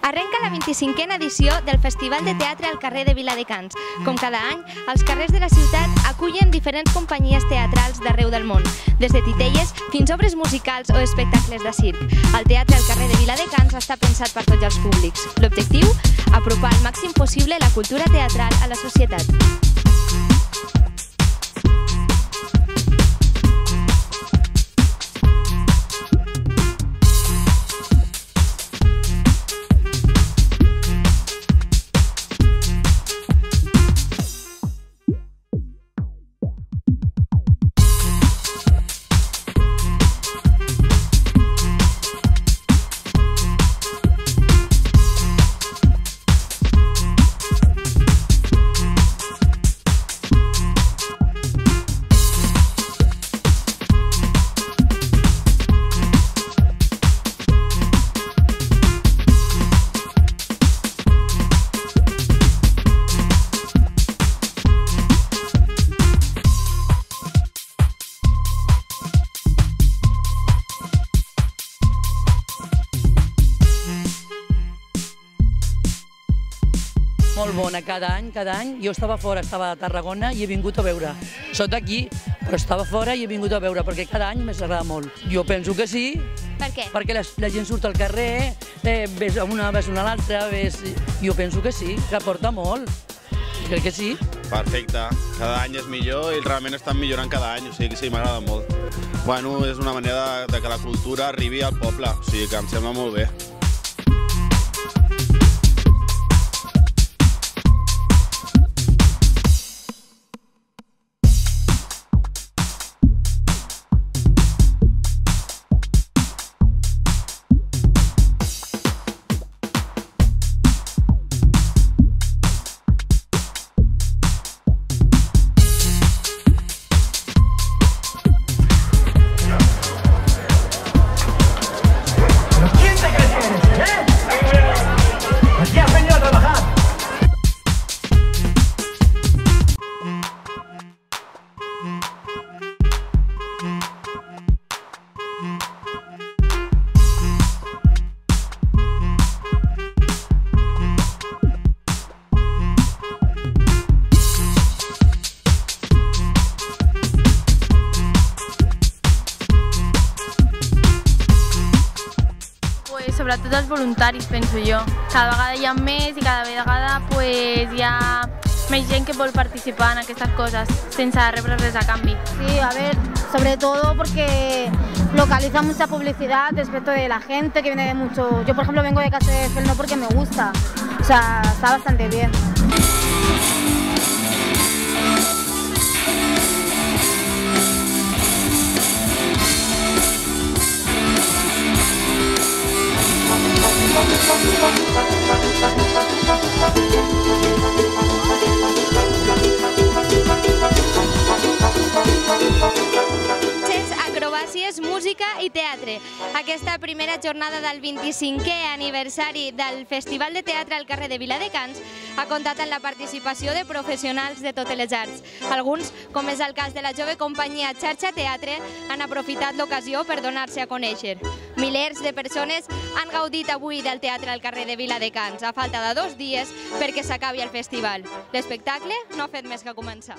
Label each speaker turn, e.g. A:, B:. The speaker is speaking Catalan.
A: Arrenca la 25a edició del Festival de Teatre al carrer de Viladecans. Com cada any, els carrers de la ciutat acullen diferents companyies teatrals d'arreu del món, des de titelles fins a obres musicals o espectacles de circ. El teatre al carrer de Viladecans està pensat per tots els públics. L'objectiu? Apropar al màxim possible la cultura teatral a la societat.
B: Molt bona, cada any. Jo estava fora, estava a Tarragona i he vingut a veure. Soc d'aquí, però estava fora i he vingut a veure, perquè cada any m'agrada molt. Jo penso que sí.
A: Per què?
B: Perquè la gent surt al carrer, ves una a l'altra, jo penso que sí, que aporta molt. Crec que sí.
C: Perfecte. Cada any és millor i realment estan millorant cada any, o sigui que sí, m'agrada molt. Bueno, és una manera de que la cultura arribi al poble, o sigui que em sembla molt bé.
D: Sobretot els voluntaris, penso jo. Cada vegada hi ha més i cada vegada hi ha més gent que vol participar en aquestes coses sense rebre res a canvi.
E: Sí, a ver, sobre todo porque localiza mucha publicidad respecto de la gente que viene de mucho... Yo, por ejemplo, vengo de Castelldefels porque me gusta, o sea, está bastante bien.
A: Acrobàcies, música i teatre. Aquesta primera jornada del 25è aniversari del Festival de Teatre al carrer de Viladecans ha comptat amb la participació de professionals de totes les arts. Alguns, com és el cas de la jove companyia Xarxa Teatre, han aprofitat l'ocasió per donar-se a conèixer. Milers de persones han gaudit avui del teatre al carrer de Viladecans, a falta de 2 dies perquè s'acabi el festival. L'espectacle no ha fet més que començar.